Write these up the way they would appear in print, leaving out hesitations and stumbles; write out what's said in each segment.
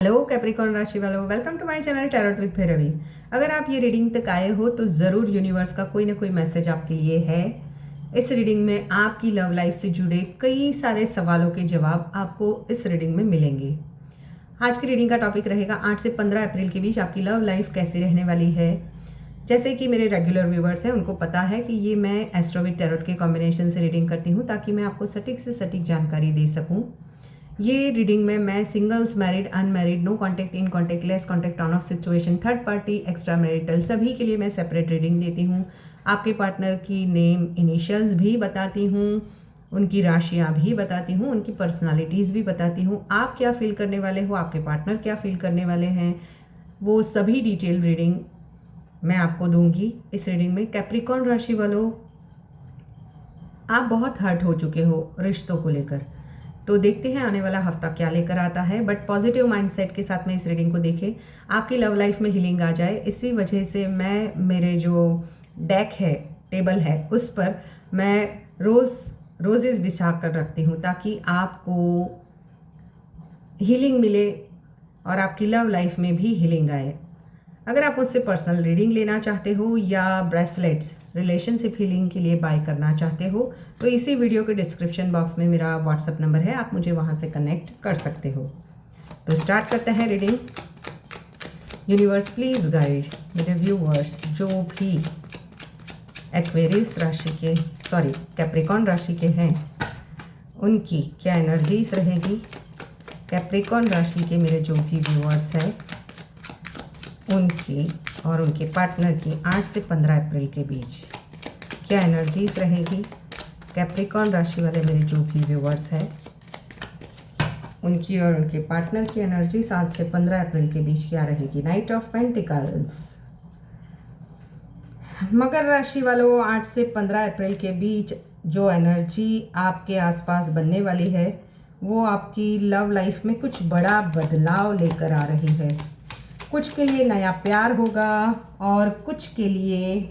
Hello Capricorn राशि वालों, welcome to my channel tarot with Bhairavi. अगर आप ये रीडिंग तक आए हो तो ज़रूर यूनिवर्स का कोई ना कोई मैसेज आपके लिए है। इस रीडिंग में आपकी लव लाइफ से जुड़े कई सारे सवालों के जवाब आपको इस रीडिंग में मिलेंगे। आज की रीडिंग का टॉपिक रहेगा 8 से 15 अप्रैल के बीच आपकी लव लाइफ कैसी रहने वाली है। जैसे कि मेरे रेगुलर व्यूवर्स हैं उनको पता है कि ये मैं एस्ट्रो विद टैरोट के कॉम्बिनेशन से रीडिंग करती हूँ ताकि मैं आपको सटीक से सटीक जानकारी दे सकूँ। ये रीडिंग में मैं singles, married, unmarried, no contact, in contact, less contact, on off situation, third party, extra marital सभी के लिए मैं सेपरेट रीडिंग देती हूँ। आपके पार्टनर की नेम, इनिशियल्स भी बताती हूँ, उनकी राशियाँ भी बताती हूँ, उनकी पर्सनालिटीज़ भी बताती हूँ। आप क्या फील करने वाले हो, आपके पार्टनर क्या फील करने वाले हैं, वो सभी डिटेल रीडिंग मैं आपको दूंगी इस रीडिंग में। कैप्रिकॉर्न राशि वालों, आप बहुत हर्ट हो चुके हो रिश्तों को लेकर, तो देखते हैं आने वाला हफ्ता क्या लेकर आता है। बट पॉजिटिव माइंडसेट के साथ में इस रीडिंग को देखें, आपकी लव लाइफ में हीलिंग आ जाए। इसी वजह से मैं मेरे जो डेक है, टेबल है, उस पर मैं रोजेस बिछा कर रखती हूँ ताकि आपको हीलिंग मिले और आपकी लव लाइफ में भी हीलिंग आए। अगर आप मुझसे पर्सनल रीडिंग लेना चाहते हो या ब्रेसलेट्स रिलेशनशिप हीलिंग के लिए बाय करना चाहते हो तो इसी वीडियो के डिस्क्रिप्शन बॉक्स में मेरा व्हाट्सएप नंबर है, आप मुझे वहाँ से कनेक्ट कर सकते हो। तो स्टार्ट करते हैं रीडिंग। यूनिवर्स प्लीज़ गाइड मेरे व्यूवर्स जो भी एक्वेरियस राशि के कैप्रिकॉर्न राशि के हैं उनकी क्या एनर्जीज रहेगी। कैप्रिकॉर्न राशि के मेरे जो भी व्यूवर्स हैं उनकी और उनके पार्टनर की 8 से 15 अप्रैल के बीच क्या एनर्जीज रहेगी। कैप्रिकॉर्न राशि वाले मेरे जो भी व्यूवर्स हैं उनकी और उनके पार्टनर की एनर्जी 7 से 15 अप्रैल के बीच क्या रहेगी। Night of pentacles. मकर राशि वालों, 8 से 15 अप्रैल के बीच जो एनर्जी आपके आसपास बनने वाली है वो आपकी लव लाइफ में कुछ बड़ा बदलाव लेकर आ रही है। कुछ के लिए नया प्यार होगा और कुछ के लिए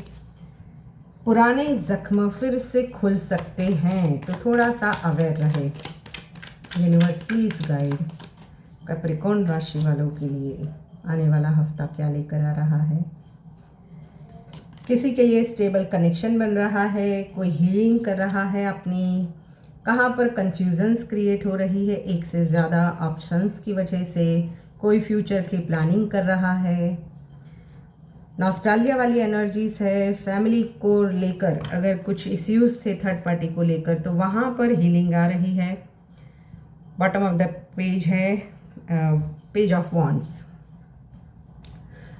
पुराने जख्म फिर से खुल सकते हैं, तो थोड़ा सा अवेयर रहे। यूनिवर्स प्लीज़ गाइड कैप्रिकॉर्न राशि वालों के लिए आने वाला हफ्ता क्या लेकर आ रहा है। किसी के लिए स्टेबल कनेक्शन बन रहा है, कोई हीलिंग कर रहा है अपनी, कहाँ पर कन्फ्यूजन्स क्रिएट हो रही है, एक से ज़्यादा ऑप्शंस की वजह से कोई फ्यूचर की प्लानिंग कर रहा है। नॉस्टैल्जिया वाली एनर्जीज है। फैमिली को लेकर अगर कुछ इश्यूज थे थर्ड पार्टी को लेकर तो वहाँ पर हीलिंग आ रही है। बॉटम ऑफ द पेज है page of wands,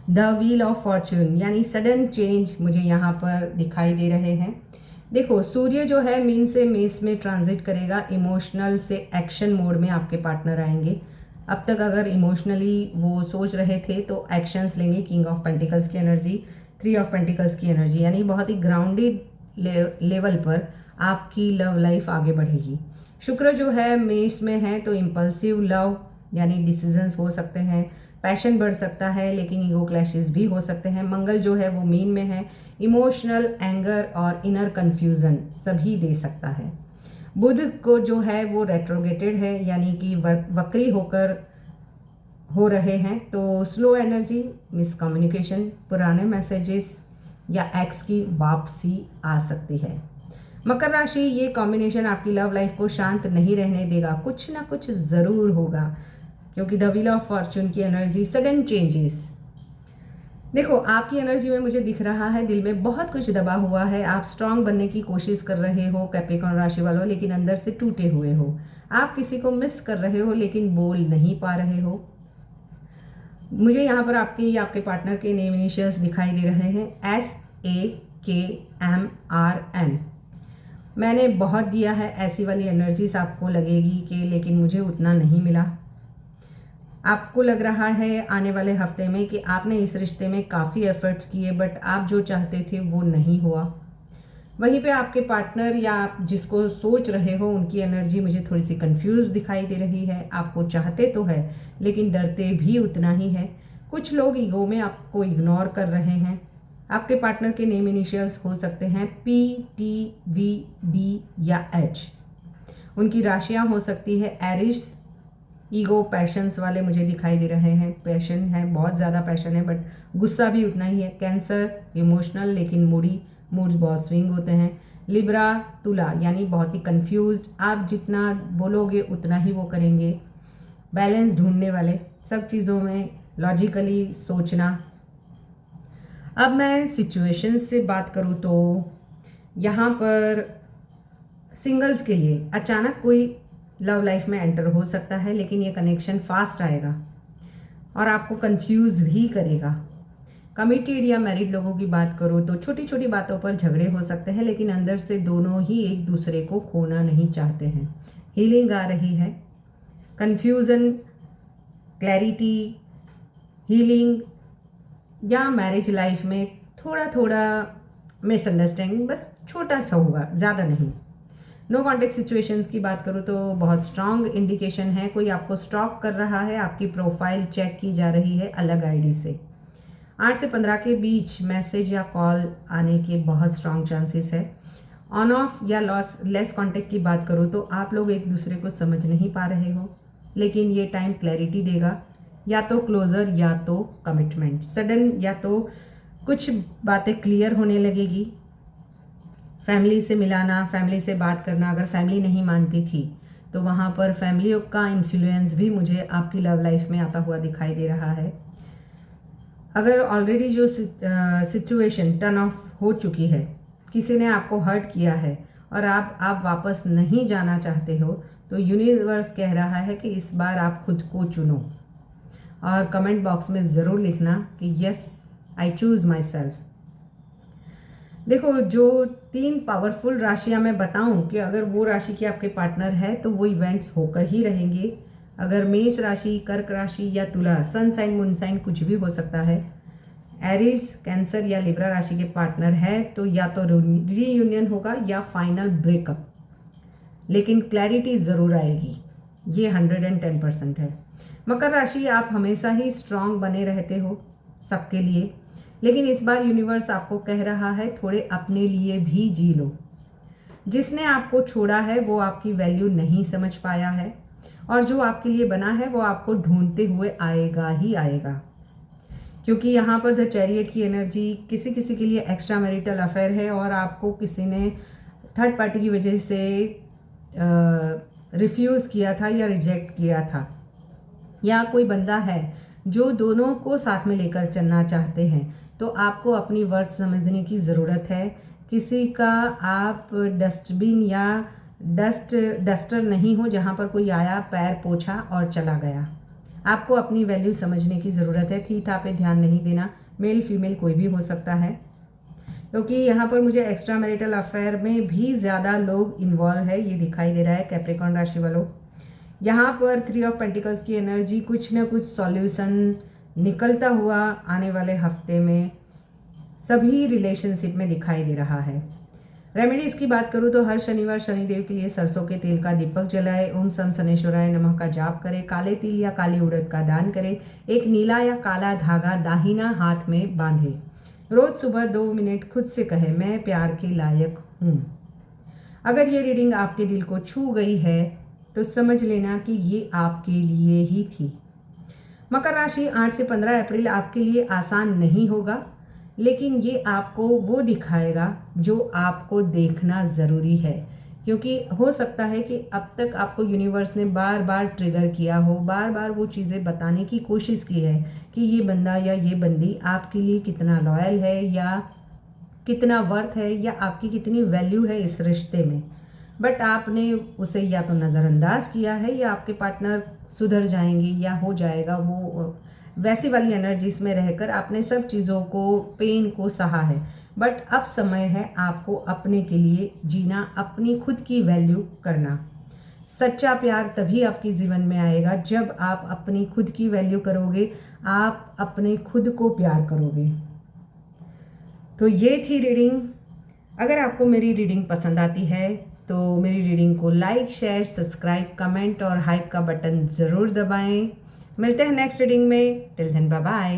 the wheel of Fortune, यानी सडन चेंज मुझे यहाँ पर दिखाई दे रहे हैं। देखो, सूर्य जो है मीन से मेष में ट्रांजिट करेगा। इमोशनल से एक्शन मोड में आपके पार्टनर आएंगे। अब तक अगर इमोशनली वो सोच रहे थे तो एक्शंस लेंगे। किंग ऑफ पेंटिकल्स की एनर्जी, 3 ऑफ पेंटिकल्स की एनर्जी, यानी बहुत ही ग्राउंडेड लेवल पर आपकी लव लाइफ आगे बढ़ेगी। शुक्र जो है मेष में है तो इम्पल्सिव लव यानी डिसीजंस हो सकते हैं, पैशन बढ़ सकता है, लेकिन ईगो क्लैशेस भी हो सकते हैं। मंगल जो है वो मीन में है, इमोशनल एंगर और इनर कन्फ्यूज़न सभी दे सकता है। बुध को जो है वो रेट्रोगेटेड है, यानी कि वक्री होकर हो रहे हैं, तो स्लो एनर्जी, मिसकम्युनिकेशन, पुराने मैसेजेस या एक्स की वापसी आ सकती है। मकर राशि, ये कॉम्बिनेशन आपकी लव लाइफ को शांत नहीं रहने देगा, कुछ ना कुछ ज़रूर होगा क्योंकि द व्हील ऑफ फॉर्चून की एनर्जी सडन चेंजेस। देखो, आपकी एनर्जी में मुझे दिख रहा है दिल में बहुत कुछ दबा हुआ है। आप स्ट्रांग बनने की कोशिश कर रहे हो कैप्रिकॉर्न राशि वालों, लेकिन अंदर से टूटे हुए हो। आप किसी को मिस कर रहे हो लेकिन बोल नहीं पा रहे हो। मुझे यहाँ पर आपके पार्टनर के नेम इनिशियल्स दिखाई दे रहे हैं, SAKMRN। मैंने बहुत दिया है, ऐसी वाली एनर्जीज आपको लगेगी कि लेकिन मुझे उतना नहीं मिला। आपको लग रहा है आने वाले हफ्ते में कि आपने इस रिश्ते में काफ़ी एफर्ट्स किए बट आप जो चाहते थे वो नहीं हुआ। वहीं पे आपके पार्टनर या आप जिसको सोच रहे हो उनकी एनर्जी मुझे थोड़ी सी कंफ्यूज दिखाई दे रही है। आपको चाहते तो है लेकिन डरते भी उतना ही है। कुछ लोग ईगो में आपको इग्नोर कर रहे हैं। आपके पार्टनर के नेम इनिशियल्स हो सकते हैं PTVD या H। उनकी राशियाँ हो सकती है एरिस, ईगो पैशंस वाले मुझे दिखाई दे रहे हैं। पैशन है, बहुत ज़्यादा पैशन है, बट गुस्सा भी उतना ही है। कैंसर इमोशनल लेकिन मूड्स बहुत स्विंग होते हैं। लिब्रा तुला यानी बहुत ही कंफ्यूज्ड, आप जितना बोलोगे उतना ही वो करेंगे। बैलेंस ढूंढने वाले, सब चीज़ों में लॉजिकली सोचना। अब मैं सिचुएशन से बात करूँ तो यहाँ पर सिंगल्स के लिए अचानक कोई लव लाइफ में एंटर हो सकता है, लेकिन ये कनेक्शन फास्ट आएगा और आपको कंफ्यूज भी करेगा। कमिटेड या मैरिड लोगों की बात करो तो छोटी छोटी बातों पर झगड़े हो सकते हैं, लेकिन अंदर से दोनों ही एक दूसरे को खोना नहीं चाहते हैं। हीलिंग आ रही है, कन्फ्यूज़न, क्लैरिटी, हीलिंग, या मैरिज लाइफ में थोड़ा थोड़ा मिसअंडरस्टैंडिंग, बस छोटा सा होगा, ज़्यादा नहीं। नो कॉन्टेक्ट सिचुएशंस की बात करूँ तो बहुत स्ट्रॉन्ग इंडिकेशन है, कोई आपको स्टॉक कर रहा है, आपकी प्रोफाइल चेक की जा रही है अलग आईडी से। 8 से 15 के बीच मैसेज या कॉल आने के बहुत स्ट्रॉन्ग चांसेस है। ऑन ऑफ या लेस कॉन्टेक्ट की बात करूँ तो आप लोग एक दूसरे को समझ नहीं पा रहे हो, लेकिन ये टाइम क्लैरिटी देगा, या तो क्लोजर या तो कमिटमेंट। सडन या तो कुछ बातें क्लियर होने लगेगी। फैमिली से मिलाना, फैमिली से बात करना, अगर फैमिली नहीं मानती थी तो वहाँ पर फैमिली का इन्फ्लुएंस भी मुझे आपकी लव लाइफ में आता हुआ दिखाई दे रहा है। अगर ऑलरेडी जो सिचुएशन टर्न ऑफ हो चुकी है, किसी ने आपको हर्ट किया है और आप वापस नहीं जाना चाहते हो, तो यूनिवर्स कह रहा है कि इस बार आप खुद को चुनो। और कमेंट बॉक्स में ज़रूर लिखना कि yes I choose my self. देखो, जो 3 पावरफुल राशियाँ मैं बताऊं कि अगर वो राशि के आपके पार्टनर है तो वो इवेंट्स होकर ही रहेंगे। अगर मेष राशि, कर्क राशि या तुला, सन साइन, मून साइन कुछ भी हो सकता है। एरीज, कैंसर या लिब्रा राशि के पार्टनर है तो या तो रीयूनियन होगा या फाइनल ब्रेकअप, लेकिन क्लैरिटी ज़रूर आएगी, ये 110% है। मकर राशि, आप हमेशा ही स्ट्रांग बने रहते हो सबके लिए, लेकिन इस बार यूनिवर्स आपको कह रहा है थोड़े अपने लिए भी जी लो। जिसने आपको छोड़ा है वो आपकी वैल्यू नहीं समझ पाया है, और जो आपके लिए बना है वो आपको ढूंढते हुए आएगा ही आएगा। क्योंकि यहाँ पर द चैरियट की एनर्जी किसी किसी के लिए एक्स्ट्रा मैरिटल अफेयर है, और आपको किसी ने थर्ड पार्टी की वजह से रिफ्यूज़ किया था या रिजेक्ट किया था, या कोई बंदा है जो दोनों को साथ में लेकर चलना चाहते हैं। तो आपको अपनी वर्थ समझने की ज़रूरत है। किसी का आप डस्टबिन या डस्टर नहीं हो जहाँ पर कोई आया, पैर पोछा और चला गया। आपको अपनी वैल्यू समझने की ज़रूरत है। थी था पे ध्यान नहीं देना। मेल फीमेल कोई भी हो सकता है, क्योंकि यहाँ पर मुझे एक्स्ट्रा मैरिटल अफेयर में भी ज़्यादा लोग इन्वॉल्व है, ये दिखाई दे रहा है। कैप्रिकॉर्न राशि वालों, यहाँ पर 3 ऑफ पेंटिकल्स की एनर्जी, कुछ ना कुछ सॉल्यूशन निकलता हुआ आने वाले हफ्ते में सभी रिलेशनशिप में दिखाई दे रहा है। रेमेडीज की बात करूँ तो हर शनिवार शनिदेव के लिए सरसों के तेल का दीपक जलाए, ओम सम शनेश्वराय नमः का जाप करें, काले तिल या काली उड़द का दान करें, एक नीला या काला धागा दाहिना हाथ में बांधे, रोज सुबह 2 मिनट खुद से कहे मैं प्यार के लायक हूँ। अगर ये रीडिंग आपके दिल को छू गई है तो समझ लेना कि ये आपके लिए ही थी। मकर राशि, 8 से 15 अप्रैल आपके लिए आसान नहीं होगा, लेकिन ये आपको वो दिखाएगा जो आपको देखना ज़रूरी है। क्योंकि हो सकता है कि अब तक आपको यूनिवर्स ने बार बार ट्रिगर किया हो, बार बार वो चीज़ें बताने की कोशिश की है कि ये बंदा या ये बंदी आपके लिए कितना लॉयल है, या कितना वर्थ है, या आपकी कितनी वैल्यू है इस रिश्ते में। बट आपने उसे या तो नज़रअंदाज किया है, या आपके पार्टनर सुधर जाएंगे या हो जाएगा, वो वैसी वाली एनर्जीज में रहकर आपने सब चीज़ों को, पेन को सहा है। बट अब समय है आपको अपने के लिए जीना, अपनी खुद की वैल्यू करना। सच्चा प्यार तभी आपके जीवन में आएगा जब आप अपनी खुद की वैल्यू करोगे, आप अपने खुद को प्यार करोगे। तो ये थी रीडिंग। अगर आपको मेरी रीडिंग पसंद आती है तो मेरी रीडिंग को लाइक, शेयर, सब्सक्राइब, कमेंट और हाइप का बटन ज़रूर दबाएं। मिलते हैं नेक्स्ट रीडिंग में। Till then bye bye.